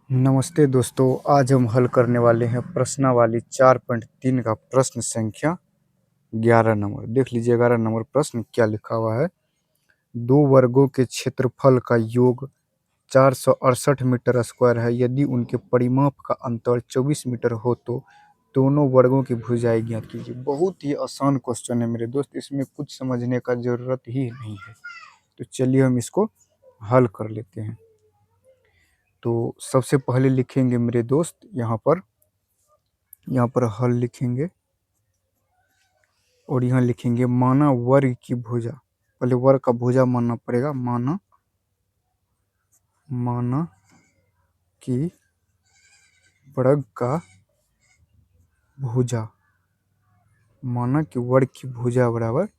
नमस्ते दोस्तों, आज हम हल करने वाले हैं प्रश्नावली 4.3 का प्रश्न संख्या 11 नंबर। देख लीजिए 11 नंबर प्रश्न क्या लिखा हुआ है। दो वर्गों के क्षेत्रफल का योग 468 मीटर स्क्वायर है। यदि उनके परिमाप का अंतर 24 मीटर हो तो दोनों वर्गों की भुजाएं ज्ञात कीजिए। बहुत ही आसान क्वेश्चन है मेरे दोस्त, इसमें कुछ समझने का जरूरत ही नहीं है। तो चलिए हम इसको हल कर लेते हैं। तो सबसे पहले लिखेंगे मेरे दोस्त यहाँ पर हल लिखेंगे और यहाँ लिखेंगे माना वर्ग की भुजा। पहले वर्ग का भुजा मानना पड़ेगा। माना कि वर्ग का भुजा, माना कि वर्ग की भुजा बराबर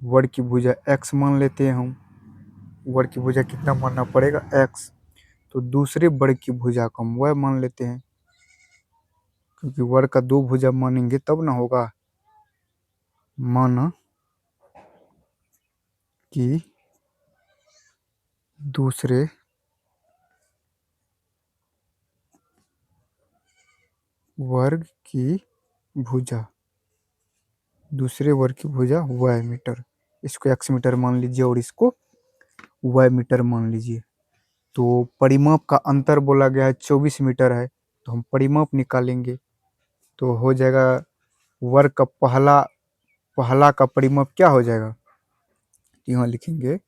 वर्ग की भुजा x मान लेते हैं हम। वर्ग की भुजा कितना मानना पड़ेगा x। तो दूसरे वर्ग की भुजा को हम y मान लेते हैं, क्योंकि वर्ग का दो भुजा मानेंगे तब ना होगा। माना कि दूसरे वर्ग की भुजा, दूसरे वर्ग की भुजा y मीटर, इसको x मीटर मान लीजिए और इसको y मीटर मान लीजिए। तो परिमाप का अंतर बोला गया है 24 मीटर है, तो हम परिमाप निकालेंगे तो हो जाएगा वर्ग का पहला का परिमाप क्या हो जाएगा। यहाँ लिखेंगे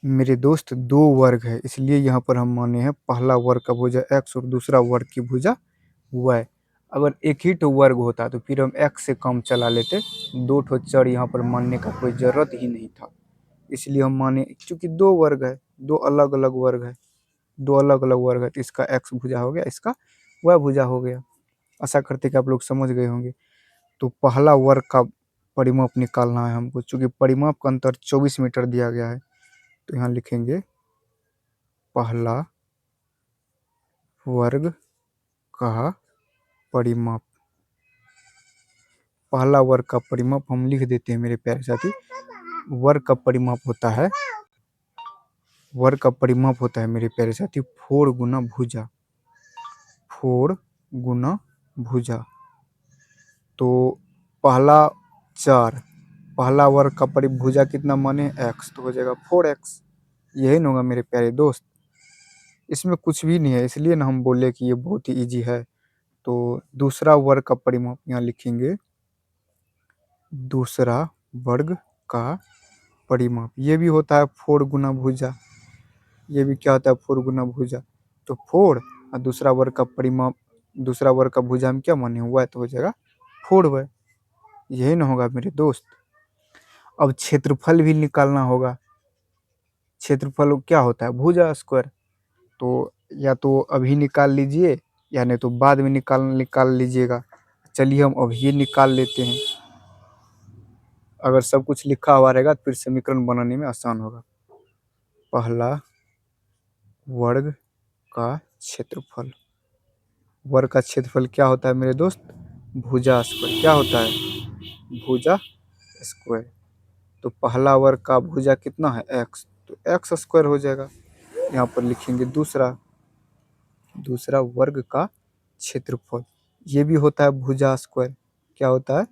मेरे दोस्त दो वर्ग है, इसलिए यहाँ पर हम माने हैं पहला वर्ग का भुजा x और दूसरा वर्ग की भुजा y। अगर एक ही तो वर्ग होता तो फिर हम x से कम चला लेते, दो ठो चर यहाँ पर मानने का कोई ज़रूरत ही नहीं था। इसलिए हम माने क्योंकि दो वर्ग है, दो अलग अलग वर्ग है, दो अलग अलग वर्ग है, तो इसका x भुजा हो गया, इसका y भुजा हो गया। आशा करते कि आप लोग समझ गए होंगे। तो पहला वर्ग का परिमाप निकालना है हमको, चूँकि परिमाप का अंतर 24 मीटर दिया गया है। तो यहाँ लिखेंगे पहला वर्ग का परिमाप। पहला वर्ग का परिमाप हम लिख देते हैं मेरे प्यारे साथी। वर्ग का परिमाप होता है, वर्ग का परिमाप होता है मेरे प्यारे साथी 4 गुना भुजा, 4 गुना भुजा। तो पहला 4, पहला वर्ग का परिभुजा कितना माने x, तो हो जाएगा 4x। यही ना होगा मेरे प्यारे दोस्त, इसमें कुछ भी नहीं है, इसलिए ना हम बोले कि ये बहुत ही इजी है। तो दूसरा वर्ग का परिमाप यहाँ लिखेंगे, दूसरा वर्ग का परिमाप ये भी होता है 4 गुना भुजा। ये भी क्या होता है 4 गुना भुजा। तो 4 और दूसरा वर्ग का परिमाप, दूसरा वर्ग का भुजा हम क्या माने हुआ है, तो हो जाएगा 4y। यही ना होगा मेरे दोस्त। अब क्षेत्रफल भी निकालना होगा। क्षेत्रफल क्या होता है भुजा स्क्वायर। तो या तो अभी निकाल लीजिए या नहीं तो बाद में निकाल लीजिएगा। चलिए हम अभी निकाल लेते हैं। अगर सब कुछ लिखा हुआ रहेगा तो फिर समीकरण बनाने में आसान होगा। पहला वर्ग का क्षेत्रफल, वर्ग का क्षेत्रफल क्या होता है मेरे दोस्त, भुजा स्क्वायर। क्या होता है भुजा स्क्वायर। तो पहला वर्ग का भुजा कितना है x, तो x स्क्वायर हो जाएगा। यहाँ पर लिखेंगे दूसरा वर्ग का क्षेत्रफल, ये भी होता है भुजा स्क्वायर। क्या होता है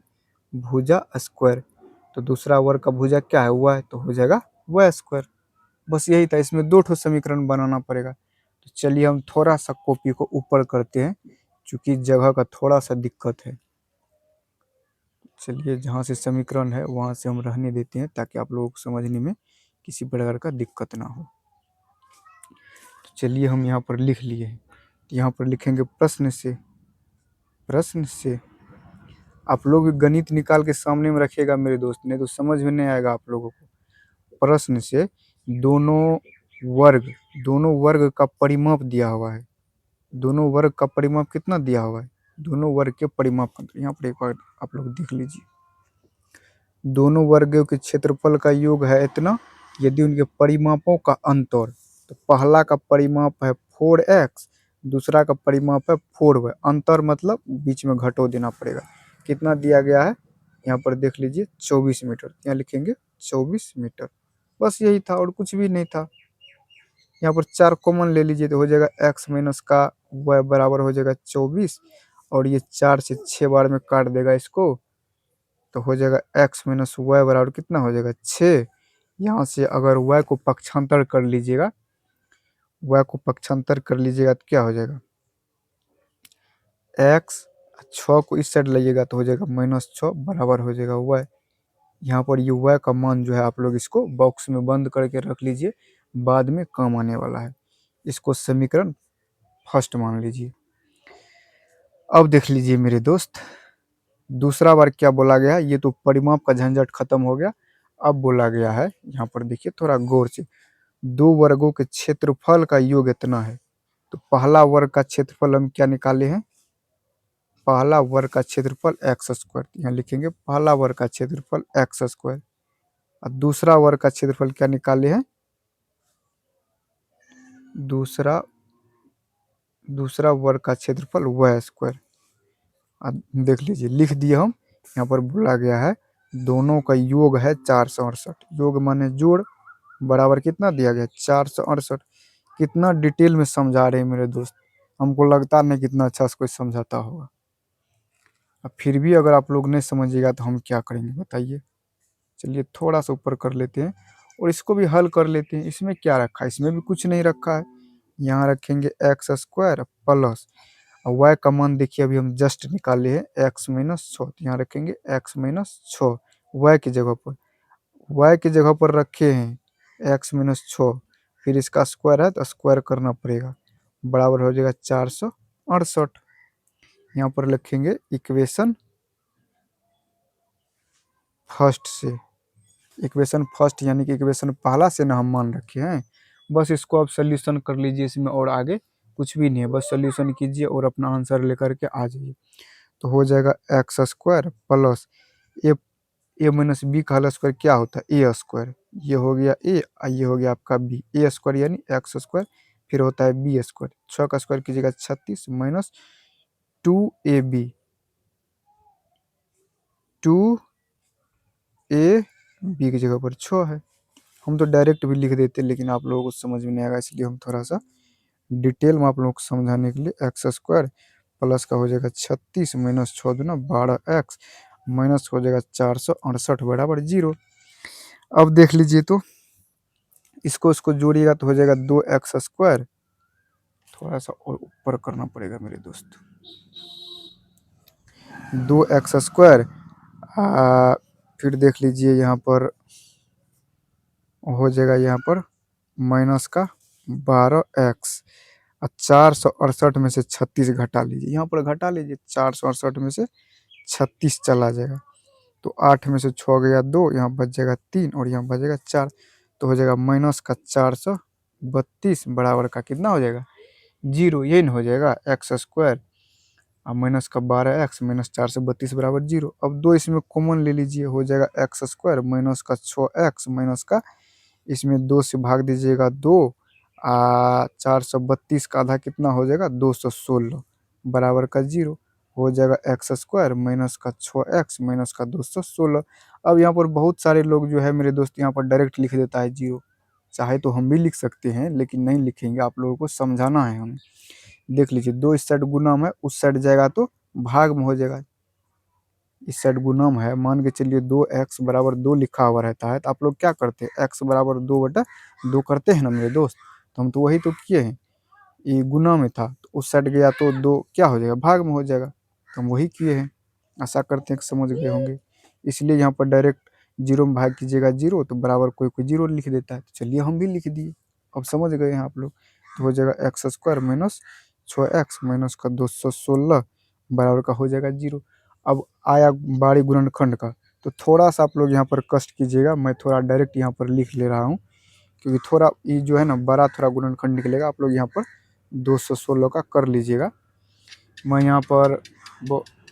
भुजा स्क्वायर। तो दूसरा वर्ग का भुजा क्या है y, तो हो जाएगा y स्क्वायर। बस यही था, इसमें दो ठो समीकरण बनाना पड़ेगा। तो चलिए हम थोड़ा सा कॉपी को ऊपर करते हैं, क्योंकि जगह का थोड़ा सा दिक्कत है। चलिए जहाँ से समीकरण है वहाँ से हम रहने देते हैं, ताकि आप लोगों को समझने में किसी प्रकार का दिक्कत ना हो। तो चलिए हम यहाँ पर लिख लिए हैं। तो यहाँ पर लिखेंगे प्रश्न से। आप लोग गणित निकाल के सामने में रखिएगा मेरे दोस्त, नहीं तो समझ में नहीं आएगा आप लोगों को। प्रश्न से दोनों वर्ग का परिमाप दिया हुआ है। दोनों वर्ग का परिमाप कितना दिया हुआ है, दोनों वर्ग के परिमाप का। यहाँ पर एक बार आप लोग देख लीजिए, दोनों वर्गों के क्षेत्रफल का योग है इतना, यदि उनके परिमापों का अंतर, तो पहला का परिमाप है 4x, दूसरा का परिमाप है 4y। अंतर मतलब बीच में घटो देना पड़ेगा। कितना दिया गया है यहाँ पर देख लीजिए 24 मीटर। यहाँ लिखेंगे 24 मीटर। बस यही था और कुछ भी नहीं था। यहाँ पर 4 कॉमन ले लीजिए तो हो जाएगा x माइनस का y बराबर हो जाएगा 24 और ये 4 से 6 बार में काट देगा इसको, तो हो जाएगा x माइनस वाई बराबर कितना हो जाएगा 6। यहाँ से अगर y को पक्षांतर कर लीजिएगा, y को पक्षांतर कर लीजिएगा तो क्या हो जाएगा x, 6 को इस साइड लाइएगा तो हो जाएगा -6 बराबर हो जाएगा y। यहाँ पर ये y का मान जो है आप लोग इसको बॉक्स में बंद करके रख लीजिए, बाद में काम आने वाला है। इसको समीकरण फर्स्ट मान लीजिए। अब देख लीजिए मेरे दोस्त, दूसरा बार क्या बोला गया है, ये तो परिमाप का झंझट खत्म हो गया। अब बोला गया है, यहाँ पर देखिए थोड़ा गौर से, दो वर्गों के क्षेत्रफल का योग इतना है। तो पहला वर्ग का क्षेत्रफल हम क्या निकाले हैं, पहला वर्ग का क्षेत्रफल एक्स स्क्वायर, यहाँ लिखेंगे पहला वर्ग का क्षेत्रफल एक्स स्क्वायर। और दूसरा वर्ग का क्षेत्रफल क्या निकाले हैं, दूसरा वर्ग का क्षेत्रफल वाई स्क्वायर। देख लीजिए लिख दिए हम, यहाँ पर बोला गया है दोनों का योग है 468, योग माने जोड़, बराबर कितना दिया गया 468। कितना डिटेल में समझा रहे हैं मेरे दोस्त, हमको लगता नहीं कितना अच्छा से कोई समझाता होगा। अब फिर भी अगर आप लोग नहीं समझिएगा तो हम क्या करेंगे बताइए। चलिए थोड़ा सा ऊपर कर लेते हैं और इसको भी हल कर लेते हैं। इसमें क्या रखा है, इसमें भी कुछ नहीं रखा है। यहाँ रखेंगे एक्स स्क्वायर प्लस, और वाई का मान देखिए अभी हम जस्ट निकाले हैं एक्स माइनस 6, तो यहाँ रखेंगे एक्स माइनस 6 वाई की जगह पर, वाई की जगह पर रखे हैं एक्स माइनस 6, फिर इसका स्क्वायर है तो स्क्वायर करना पड़ेगा, बराबर हो जाएगा 468। यहाँ पर लिखेंगे इक्वेशन फर्स्ट से, इक्वेशन फर्स्ट यानी कि इक्वेशन पहला से ना हम मान रखे हैं। बस इसको आप सोल्यूशन कर लीजिए इसमें, और आगे कुछ भी नहीं है, बस सोल्यूशन कीजिए और अपना आंसर लेकर के आ जाइए। तो हो जाएगा एक्स स्क्वायर प्लस ए माइनस बी का होल स्क्वायर क्या होता है ए स्क्वायर, ये हो गया ए, ये हो गया आपका बी, ए स्क्वायर यानी एक्स स्क्वायर, फिर होता है बी स्क्वायर, 6 का स्क्वायर कीजिएगा 36 माइनस 2ab, 2ab की जगह पर 6 है। हम तो डायरेक्ट भी लिख देते लेकिन आप लोगों को समझ में नहीं आएगा, इसलिए हम थोड़ा सा डिटेल में आप लोगों को समझाने के लिए एक्स स्क्वायर प्लस का हो जाएगा 36 माइनस 6 दूना 12x माइनस हो जाएगा 468 बराबर 0। अब देख लीजिए तो इसको जोड़िएगा तो हो जाएगा 2x स्क्वायर, थोड़ा सा और ऊपर करना पड़ेगा मेरे दोस्त, 2x स्क्वायर, फिर देख लीजिए यहाँ पर हो जाएगा यहाँ पर माइनस का 12x, 468 में से 36 घटा लीजिए, यहाँ पर घटा लीजिए 468 में से 36 चला जाएगा, तो 8 में से 6 गया 2, यहाँ बच जाएगा 3 और यहाँ बचेगा 4, तो हो जाएगा माइनस का 432 बराबर का कितना हो जाएगा 0, यही ना हो जाएगा एक्स स्क्वायर और माइनस का 12x माइनस 432 बराबर 0। अब दो इसमें कॉमन ले लीजिए, हो जाएगा एक्स स्क्वायर माइनस का 6x माइनस का, इसमें 2 से भाग दीजिएगा 2, 432 का आधा कितना हो जाएगा 216 बराबर का 0, हो जाएगा एक्स स्क्वायर माइनस का 6x माइनस का 216। अब यहाँ पर बहुत सारे लोग जो है मेरे दोस्त यहाँ पर डायरेक्ट लिख देता है 0, चाहे तो हम भी लिख सकते हैं लेकिन नहीं लिखेंगे, आप लोगों को समझाना है हमें। देख लीजिए 2 इस साइड गुना है, उस साइड जाएगा तो भाग में हो जाएगा, इस साइड गुणम है, मान के चलिए 2x बराबर 2 लिखा हुआ रहता है, तो आप लोग क्या करते हैं x बराबर 2/2 करते हैं ना मेरे दोस्त, तो हम तो वही तो किए हैं, ये गुना में था तो उस साइड गया तो 2 क्या हो जाएगा भाग में हो जाएगा, तो हम वही किए हैं। आशा करते हैं कि समझ गए होंगे, इसलिए यहाँ पर डायरेक्ट 0 में भाग कीजिएगा 0 तो बराबर कोई कोई 0 लिख देता है, तो चलिए हम भी लिख दिए, अब समझ गए हैं आप लोग। तो हो जाएगा x square minus 6x minus का 216 बराबर का हो जाएगा 0। अब आया बारी गुणनखंड का, तो थोड़ा सा आप लोग यहाँ पर कष्ट कीजिएगा, मैं थोड़ा डायरेक्ट यहाँ पर लिख ले रहा हूँ, क्योंकि थोड़ा ये जो है ना बड़ा थोड़ा गुणनखंड निकलेगा, आप लोग यहाँ पर 216 का कर लीजिएगा। मैं यहाँ पर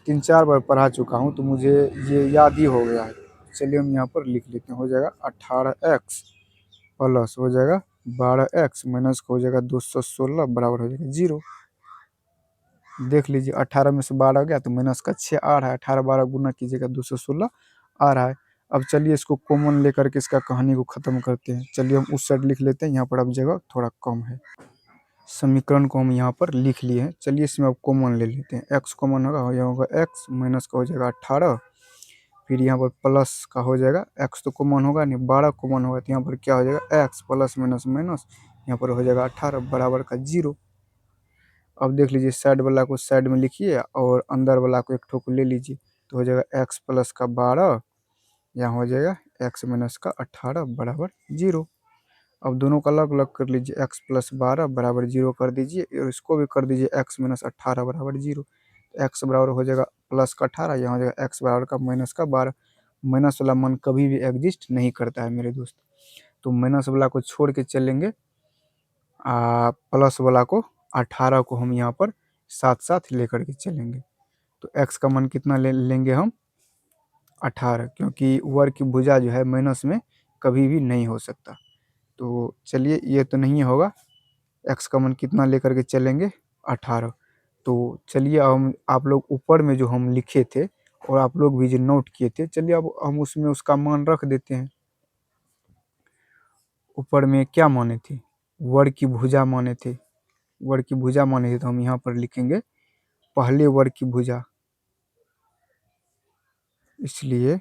3-4 बार पढ़ा चुका हूँ तो मुझे ये याद ही हो गया है, चलिए हम यहाँ पर लिख लेते हैं। हो जाएगा 18x प्लस हो जाएगा 12x माइनस हो जाएगा 216 बराबर हो जाएगा 0। देख लीजिए 18 में से 12 गया तो माइनस का 6 आ रहा है, 18 12 गुना कीजिएगा 216 आ रहा है। अब चलिए इसको कॉमन लेकर के इसका कहानी को ख़त्म करते हैं। चलिए हम उस साइड लिख लेते हैं, यहाँ पर अब जगह थोड़ा कम है। समीकरण को हम यहाँ पर लिख लिए हैं। चलिए इसमें अब कॉमन ले लेते हैं। एक्स कॉमन होगा, यहाँ होगा एक्स, माइनस का हो जाएगा 18, फिर यहाँ पर प्लस का हो जाएगा, एक्स तो कॉमन होगा नहीं, 12 कॉमन होगा तो यहाँ पर क्या हो जाएगा एक्स प्लस माइनस माइनस, यहाँ पर हो जाएगा 18 बराबर का 0। अब देख लीजिए साइड वाला को साइड में लिखिए और अंदर वाला को एक ठोक ले लीजिए, तो हो जाएगा एक्स प्लस का 12, यहाँ हो जाएगा एक्स माइनस का 18 बराबर 0। अब दोनों का अलग अलग कर लीजिए, एक्स प्लस 12 बराबर 0 कर दीजिए और इसको भी कर दीजिए एक्स माइनस 18 बराबर 0। एक्स बराबर हो जाएगा प्लस का 18, यहाँ हो जाएगा एक्स बराबर का माइनस का 12। माइनस वाला मान कभी भी एग्जिस्ट नहीं करता है मेरे दोस्त, तो माइनस वाला को छोड़ के चलेंगे, प्लस वाला को 18 को हम यहाँ पर साथ साथ लेकर के चलेंगे। तो एक्स का मान कितना लेंगे हम 18, क्योंकि वर्ग की भुजा जो है माइनस में कभी भी नहीं हो सकता। तो चलिए ये तो नहीं होगा, एक्स का मान कितना लेकर के चलेंगे 18। तो चलिए हम आप लोग ऊपर में जो हम लिखे थे और आप लोग भी जो नोट किए थे, चलिए अब हम उसमें उसका मान रख देते हैं। ऊपर में क्या माने थे, वर्ग की भुजा माने थे, वर्ग की भुजा माने थे, तो हम यहाँ पर लिखेंगे पहले वर्ग की भुजा, इसलिए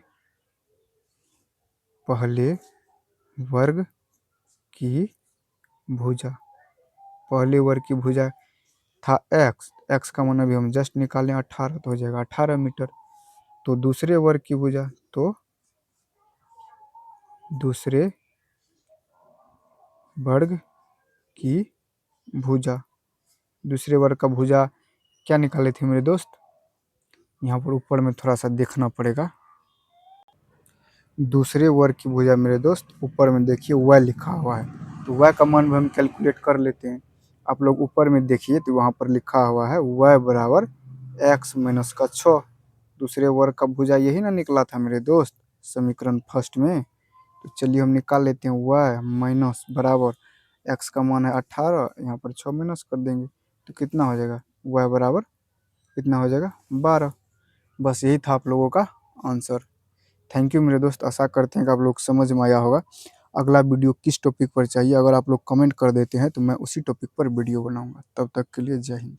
पहले वर्ग की भुजा, पहले वर्ग की भुजा था एक्स, एक्स का मान अभी हम जस्ट निकालें 18, तो हो जाएगा 18 मीटर। तो दूसरे वर्ग की भुजा, तो दूसरे वर्ग की भुजा, दूसरे वर्ग का भुजा क्या निकाले थे मेरे दोस्त, यहाँ पर ऊपर में थोड़ा सा देखना पड़ेगा। दूसरे वर्ग की भुजा मेरे दोस्त ऊपर में देखिए y लिखा हुआ है, तो y का मान भी हम कैलकुलेट कर लेते हैं। आप लोग ऊपर में देखिए तो वहाँ पर लिखा हुआ है y बराबर एक्स माइनस का 6। दूसरे वर्ग का भुजा यही ना निकला था मेरे दोस्त समीकरण फर्स्ट में। तो चलिए हम निकाल लेते हैं y माइनस बराबर एक्स का मान है 18, यहाँ पर 6 माइनस कर देंगे तो कितना हो जाएगा y बराबर कितना हो जाएगा 12। बस यही था आप लोगों का आंसर। थैंक यू मेरे दोस्त, आशा करते हैं कि आप लोग समझ में आया होगा। अगला वीडियो किस टॉपिक पर चाहिए अगर आप लोग कमेंट कर देते हैं तो मैं उसी टॉपिक पर वीडियो बनाऊंगा। तब तक के लिए जय हिंद।